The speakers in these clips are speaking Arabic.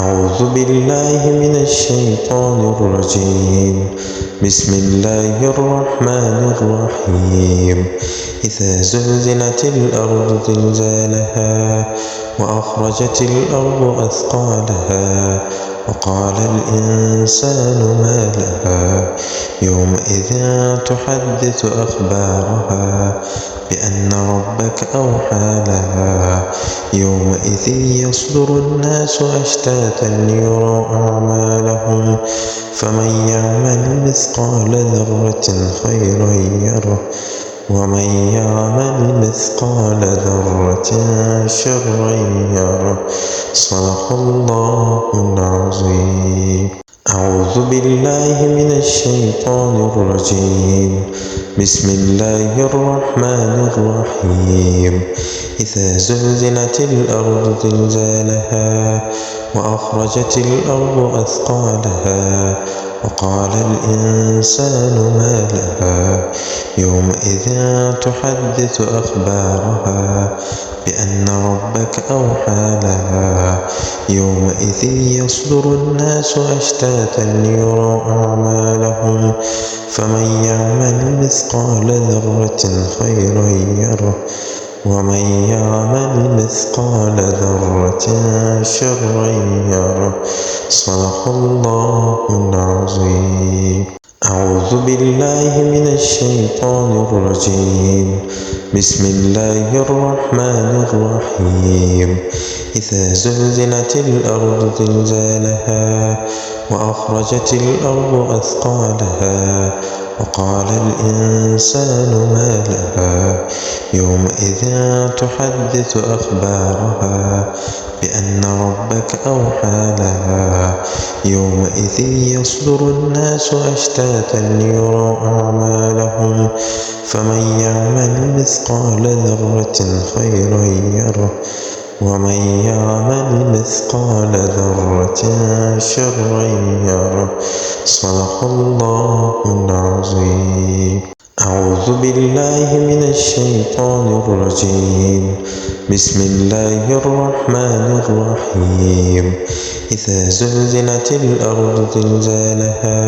أعوذ بالله من الشيطان الرجيم. بسم الله الرحمن الرحيم. إذا زلزلت الأرض زلزالها وأخرجت الأرض أثقالها وقال الإنسان ما لها يومئذ تحدث أخبارها بأن ربك أوحى لها يومئذ يصدر الناس أشتاتا ليروا أعمالهم فمن يعمل مثقال ذرة خيرا يره ومن يعمل مثقال ذرة شرا يره. صدق الله العظيم. أعوذ بالله من الشيطان الرجيم. بسم الله الرحمن الرحيم. إذا زلزلت الأرض زلزالها وأخرجت الأرض أثقالها وقال الإنسان ما لها يومئذ تحدث أخبارها بأن ربك أوحى لها يومئذ يصدر الناس أشتاتا ليروا أعمالهم فمن يعمل مثقال ذرة خيرا يره ومن يعمل مثقال ذرة شرا يره. صدق الله العظيم. أعوذ بالله من الشيطان الرجيم. بسم الله الرحمن الرحيم. إذا زلزلت الأرض زلزالها وأخرجت الأرض أثقالها وقال الإنسان ما لها يومئذ تحدث أخبارها بأن ربك أوحى لها يومئذ يصدر الناس أشتاتا ليروا أعمالهم فمن يعمل مثقال ذرة خيرا يره ومن يعمل مثقال ذرة شرا يره. صدق الله العظيم. أعوذ بالله من الشيطان الرجيم. بسم الله الرحمن الرحيم. إذا زلزلت الأرض زلزالها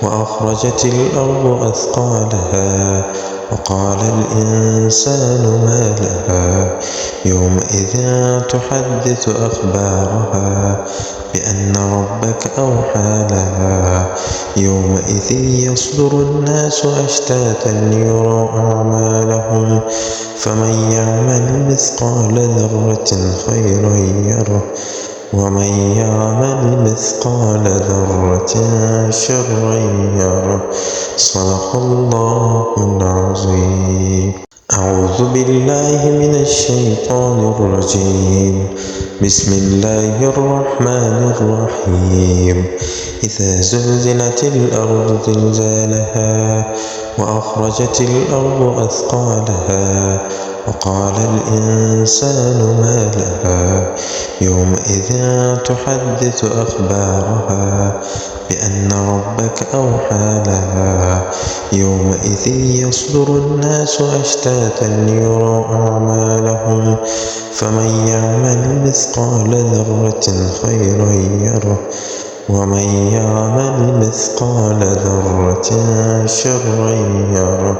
وأخرجت الأرض أثقالها وقال الإنسان ما لها يومئذ تحدث أخبارها بأن ربك أوحى لها يومئذ يصدر الناس أشتاتا ليروا أعمالهم فمن يعمل مثقال ذرة خيرا يره ومن يعمل مثقال ذرة شرا يره. صدق الله العظيم. أعوذ بالله من الشيطان الرجيم. بسم الله الرحمن الرحيم. إذا زلزلت الأرض زلزالها وأخرجت الأرض أثقالها وقال الإنسان ما لها يومئذ تحدث أخبارها بأن ربك أوحى لها يومئذ يصدر الناس أشتاتا ليروا أعمالهم فمن يعمل مثقال ذرة خيرا يره ومن يعمل مثقال ذرة شرا يره.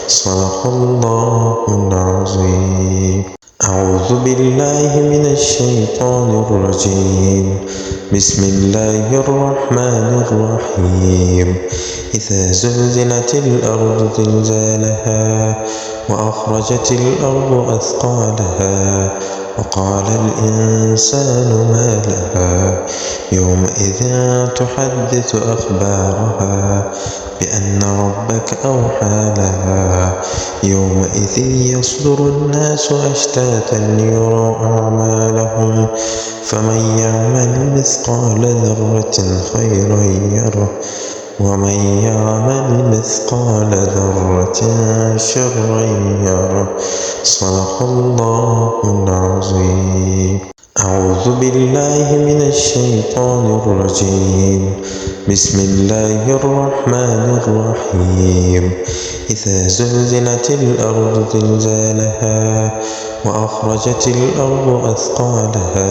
صدق الله العظيم. أعوذ بالله من الشيطان الرجيم. بسم الله الرحمن الرحيم. إذا زلزلت الأرض زلزالها وأخرجت الأرض أثقالها وقال الإنسان ما لها يومئذ تحدث أخبارها بأن ربك أوحى لها يومئذ يصدر الناس أشتاتا ليروا أعمالهم فمن يعمل مثقال ذرة خيرا يره ومن يعمل مثقال ذرة شرا يره. صدق الله العظيم. أعوذ بالله من الشيطان الرجيم. بسم الله الرحمن الرحيم. إذا زلزلت الأرض زلزالها وأخرجت الأرض أثقالها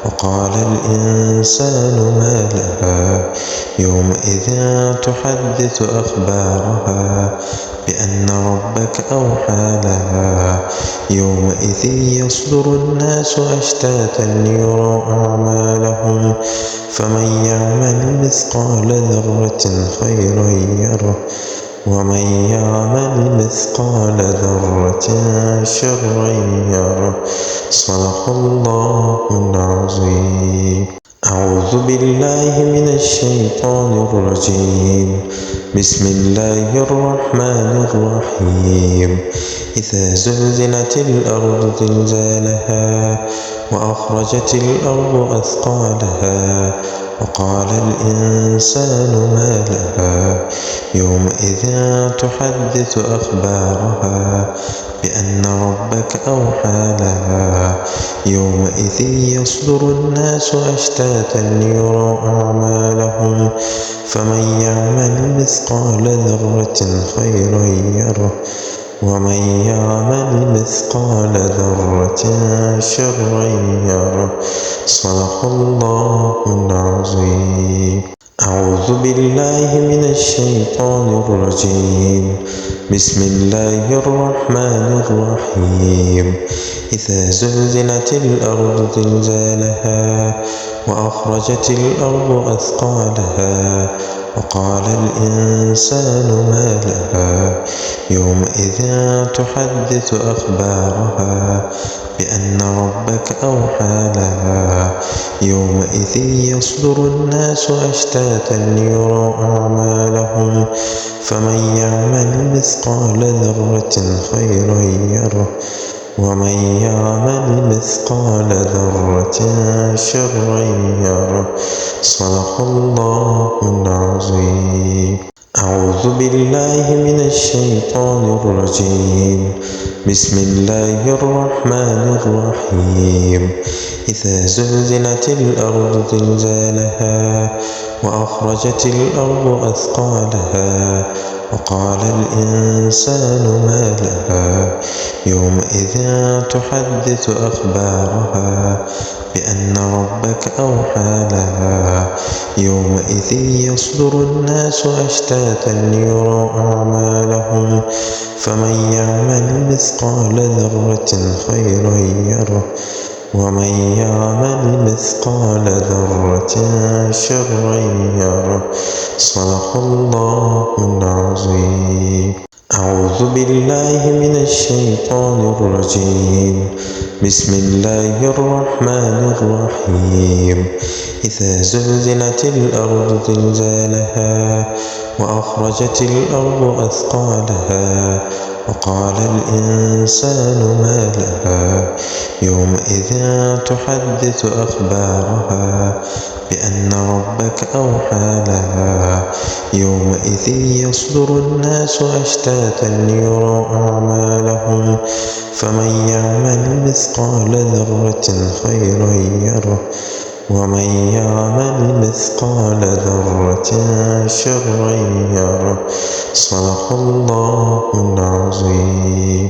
وقال الإنسان ما لها يومئذ تحدث أخبارها بأن ربك أوحى لها يومئذ يصدر الناس أشتاتا ليروا أعمالهم فمن يعمل مثقال ذرة خيرا يره ومن يعمل مثقال ذرة شرا يره. صدق الله العظيم. أعوذ بالله من الشيطان الرجيم. بسم الله الرحمن الرحيم. إذا زلزلت الأرض زلزالها وأخرجت الأرض أثقالها وقال الإنسان ما لها يومئذ تحدث أخبارها بأن ربك أوحى لها يومئذ يصدر الناس أشتاتا ليروا أعمالهم فمن يعمل مثقال ذرة خيرا يره ومن يعمل مثقال ذرة شرا يره. صدق الله العظيم. أعوذ بالله من الشيطان الرجيم. بسم الله الرحمن الرحيم. إذا زلزلت الأرض زلزالها وأخرجت الأرض أثقالها وقال الإنسان ما لها يومئذ تحدث أخبارها بأن ربك أوحى لها يومئذ يصدر الناس أشتاتا ليروا أعمالهم فمن يعمل مثقال ذرة خيرا يره ومن يعمل مثقال ذرة شرا يره. صدق الله العظيم. أعوذ بالله من الشيطان الرجيم. بسم الله الرحمن الرحيم. إذا زلزلت الأرض زلزالها وأخرجت الأرض أثقالها وقال الإنسان ما لها يومئذ تحدث أخبارها بأن ربك أوحى لها يومئذ يصدر الناس أشتاتا ليروا أعمالهم فمن يعمل مثقال ذرة خيرا يره ومن يعمل مثقال ذرة شرا يره. صدق الله العظيم. أعوذ بالله من الشيطان الرجيم. بسم الله الرحمن الرحيم. إذا زلزلت الأرض زلزالها وأخرجت الأرض أثقالها وقال الإنسان ما لها يومئذ تحدث أخبارها بأن ربك أوحى لها يومئذ يصدر الناس أشتاتا ليروا أعمالهم فمن يعمل مثقال ذرة خيرا يره ومن يعمل مثقال ذرة شرا يره. صدق الله العظيم.